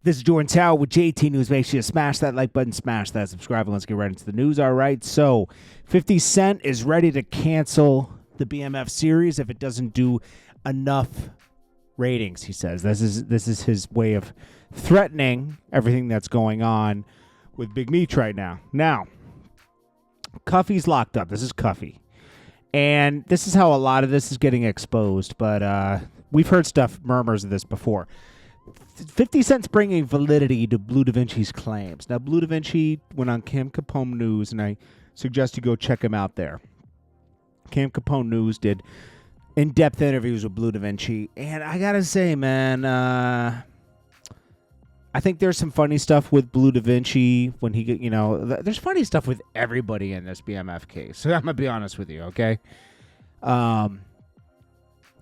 This is Jordan Tower with JT News. Make sure you smash that like button, smash that subscribe, and let's get right into the news. All right, so 50 Cent is ready to cancel the BMF series if it doesn't do enough ratings, he says. This is his way of threatening everything that's going on with Big Meech right now. Now, Cuffy's locked up. This is Cuffy. And this is how a lot of this is getting exposed, but we've heard murmurs of this before. 50 Cent's bringing validity to Bleu Davinci's claims. Now, Bleu Davinci went on Cam Capone News, and I suggest you go check him out there. Cam Capone News did in-depth interviews with Bleu Davinci, and I gotta say, man, I think there's some funny stuff with Bleu Davinci when he, there's funny stuff with everybody in this BMF case. So I'm gonna be honest with you, okay?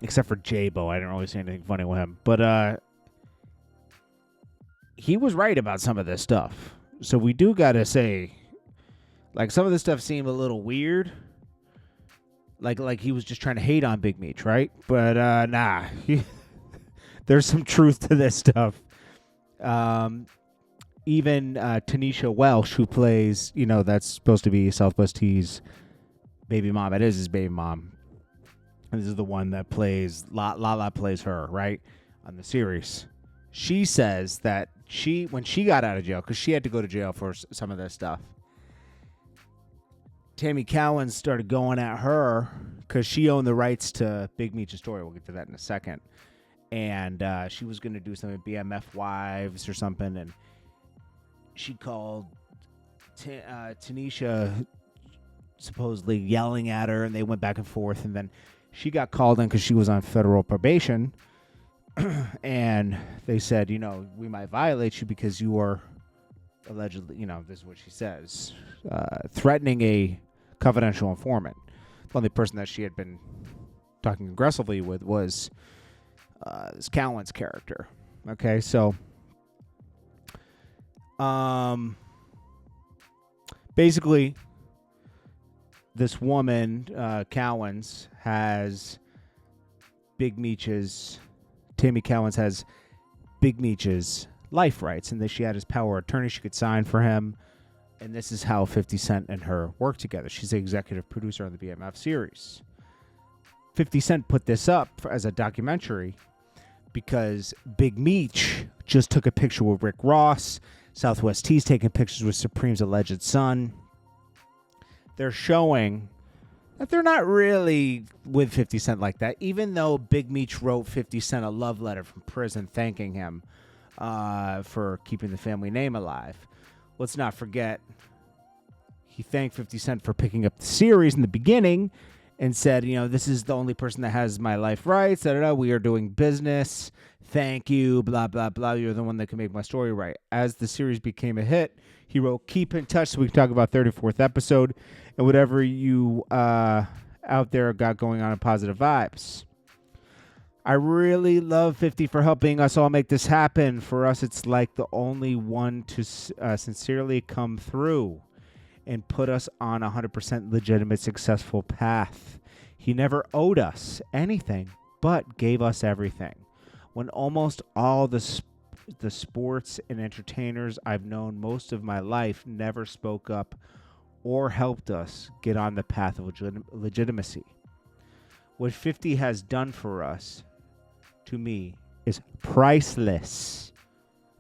Except for J-Bo, I didn't really say anything funny with him, but he was right about some of this stuff. So we do got to say, like, some of this stuff seemed a little weird. Like he was just trying to hate on Big Meech, right? But nah, there's some truth to this stuff. Even Tanisha Welsh, who plays, that's supposed to be South West T's baby mom. It is his baby mom. And this is the one that plays, Lala plays her, right? On the series. She says that when she got out of jail, because she had to go to jail for some of this stuff, Tammy Cowan started going at her because she owned the rights to Big Meech's story. We'll get to that in a second. And she was going to do something BMF Wives or something, and she called Tanisha supposedly yelling at her, and they went back and forth, and then she got called in because she was on federal probation. And they said, we might violate you because you are allegedly, this is what she says, threatening a confidential informant. The only person that she had been talking aggressively with was this Cowan's character. Okay, so basically, this woman, Cowan's, has Big Meech's. Tammy Cowens has Big Meech's life rights, and that she had his power of attorney. She could sign for him, and this is how 50 Cent and her work together. She's the executive producer on the BMF series. 50 Cent put this up as a documentary because Big Meech just took a picture with Rick Ross. Southwest T's taking pictures with Supreme's alleged son. They're showing that they're not really with 50 Cent like that, even though Big Meech wrote 50 Cent a love letter from prison thanking him for keeping the family name alive. Let's not forget, he thanked 50 Cent for picking up the series in the beginning and said, this is the only person that has my life rights. We are doing business. Thank you, blah, blah, blah. You're the one that can make my story right. As the series became a hit, he wrote, keep in touch so we can talk about 34th episode and whatever you out there got going on in Positive Vibes. I really love 50 for helping us all make this happen. For us, it's like the only one to sincerely come through and put us on a 100% legitimate, successful path. He never owed us anything, but gave us everything. When almost all the sports and entertainers I've known most of my life never spoke up or helped us get on the path of legitimacy. What 50 has done for us, to me, is priceless.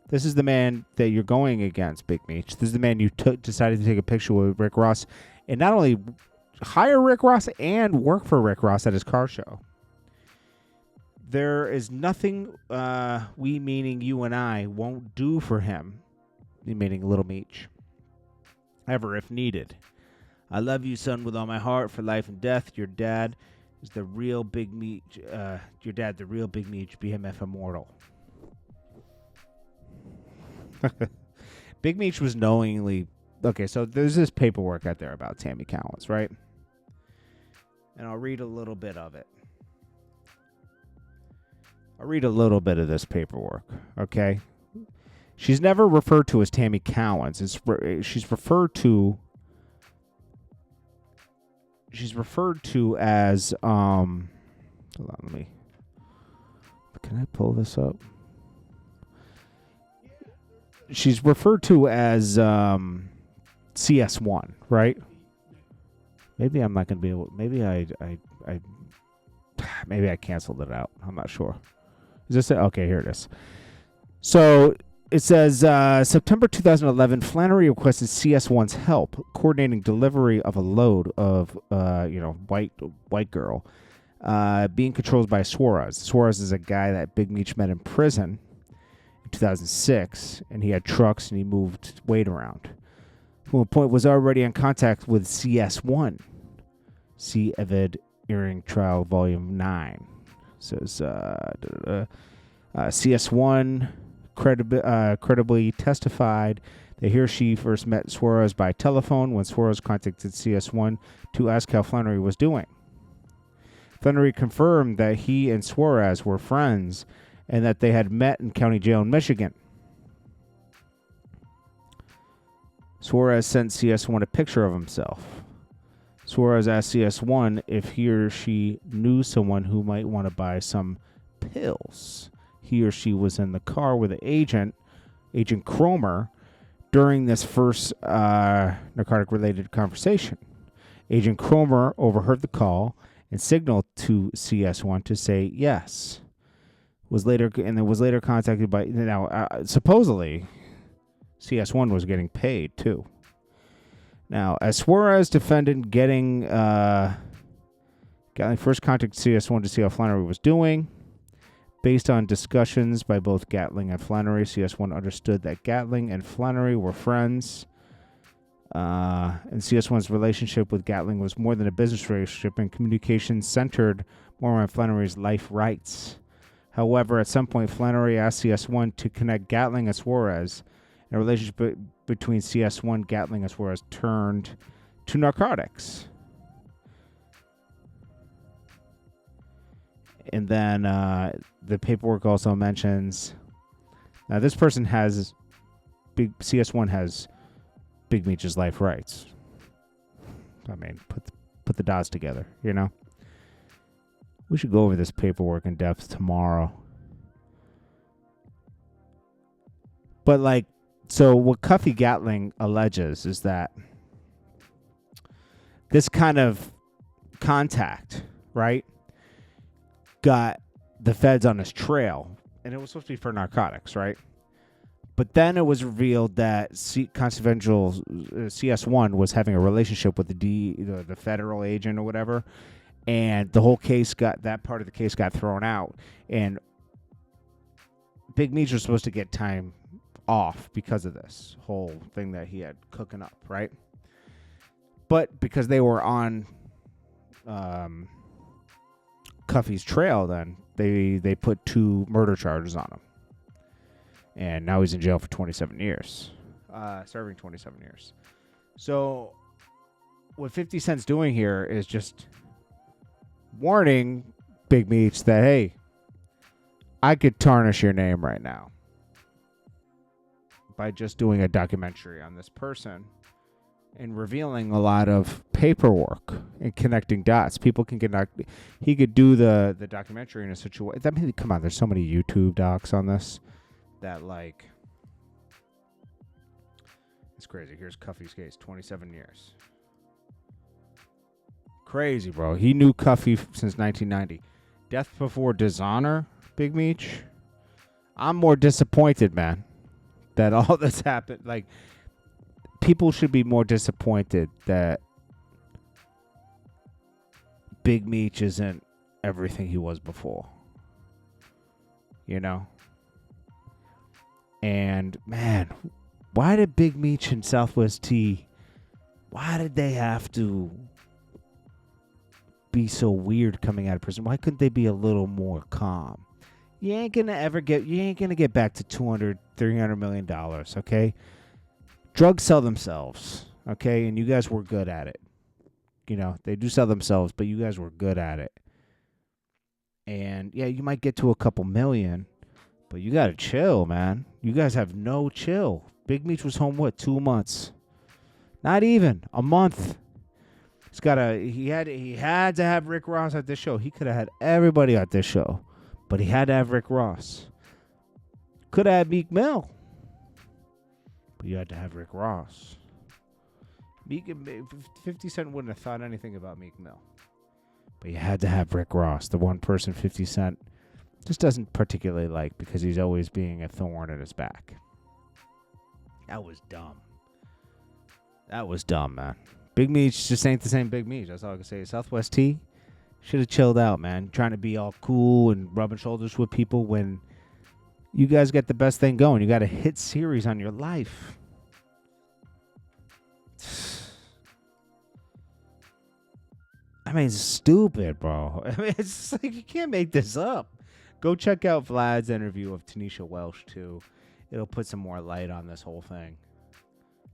This is the man that you're going against, Big Meech. This is the man you decided to take a picture with Rick Ross and not only hire Rick Ross and work for Rick Ross at his car show. There is nothing we, meaning you and I, won't do for him, meaning Little Meech, ever if needed. I love you, son, with all my heart, for life and death. Your dad is the real Big Meech. Your dad, the real Big Meech, BMF immortal. Big Meech was knowingly... Okay, so there's this paperwork out there about Tammy Cowens, right? And I'll read a little bit of it. I'll read a little bit of this paperwork, okay? She's never referred to as Tammy Cowens. She's referred to as hold on, can I pull this up? she's referred to as CS1, right? Maybe I'm not going to be able. Maybe maybe I canceled it out. I'm not sure. Is this it? Okay, here it is. So it says September 2011, Flannery requested CS1's help coordinating delivery of a load of white girl being controlled by Suarez. Suarez is a guy that Big Meech met in prison in 2006, and he had trucks and he moved weight around. From a point was already in contact with CS1. See Evid Earring Trial Volume 9. Says CS1 credibly testified that he or she first met Suarez by telephone when Suarez contacted CS1 to ask how Flannery was doing. Flannery confirmed that he and Suarez were friends and that they had met in county jail in Michigan. Suarez sent CS1 a picture of himself. Suarez asked CS1 if he or she knew someone who might want to buy some pills. He or she was in the car with the Agent Cromer, during this first narcotic-related conversation. Agent Cromer overheard the call and signaled to CS1 to say yes. Was later contacted by supposedly CS1 was getting paid too. Now, as Suarez defended Gatling first contacted CS1 to see how Flannery was doing. Based on discussions by both Gatling and Flannery, CS1 understood that Gatling and Flannery were friends. And CS1's relationship with Gatling was more than a business relationship, and communication centered more on Flannery's life rights. However, at some point, Flannery asked CS1 to connect Gatling and Suarez. And a relationship between CS1, Gatling, and Suarez turned to narcotics. And then the paperwork also mentions, now this person has, CS1 has Big Meech's life rights. I mean, put the dots together, you know? We should go over this paperwork in depth tomorrow. But so what Cuffy Gatling alleges is that this kind of contact, right, got the feds on his trail, and it was supposed to be for narcotics, right? But then it was revealed that confidential CS1 was having a relationship with the federal agent or whatever, and the whole case that part of the case got thrown out, and Big Meech was supposed to get time off because of this whole thing that he had cooking up, right? But because they were on Cuffy's trail, then they put 2 murder charges on him, and now he's in jail for 27 years, serving 27 years. So what 50 Cent's doing here is just warning Big Meech that, hey, I could tarnish your name right now by just doing a documentary on this person and revealing a lot of paperwork and connecting dots. People can he could do the documentary in a situation. I mean, come on, there's so many YouTube docs on this that it's crazy. Here's Cuffy's case, 27 years. Crazy, bro. He knew Cuffy since 1990. Death before dishonor, Big Meech. I'm more disappointed, man, that all this happened. People should be more disappointed that Big Meech isn't everything he was before. You know? And, man, why did Big Meech and Southwest T, why did they have to be so weird coming out of prison? Why couldn't they be a little more calm? You ain't gonna get back to $200-300 million, okay? Drugs sell themselves, okay? And you guys were good at it. You know, they do sell themselves, but you guys were good at it. And, yeah, you might get to a couple million, but you gotta chill, man. You guys have no chill. Big Meech was home, 2 months? Not even. A month. He had to have Rick Ross at this show. He could have had everybody at this show, but he had to have Rick Ross. Could have had Meek Mill. But you had to have Rick Ross. Meek and 50 Cent wouldn't have thought anything about Meek Mill. But you had to have Rick Ross, the one person 50 Cent just doesn't particularly like because he's always being a thorn in his back. That was dumb. That was dumb, man. Big Meech just ain't the same Big Meech. That's all I can say. Southwest T should have chilled out, man. Trying to be all cool and rubbing shoulders with people when you guys got the best thing going. You got a hit series on your life. I mean, it's stupid, bro. I mean, it's just like you can't make this up. Go check out Vlad's interview of Tanisha Welsh, too. It'll put some more light on this whole thing.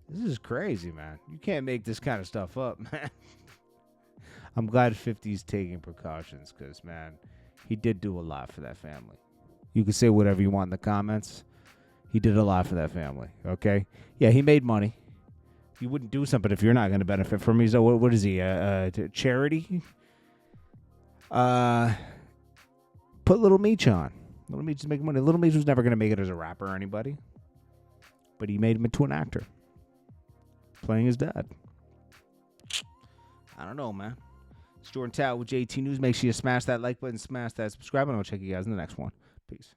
This is crazy, man. You can't make this kind of stuff up, man. I'm glad 50's taking precautions because, man, he did do a lot for that family. You can say whatever you want in the comments. He did a lot for that family, okay? Yeah, he made money. You wouldn't do something if you're not going to benefit from it. So what is he, charity? Put Little Meech on. Little Meech is making money. Little Meech was never going to make it as a rapper or anybody. But he made him into an actor. Playing his dad. I don't know, man. It's Jordan Tower with JT News. Make sure you smash that like button, smash that subscribe, and I'll check you guys in the next one. Peace.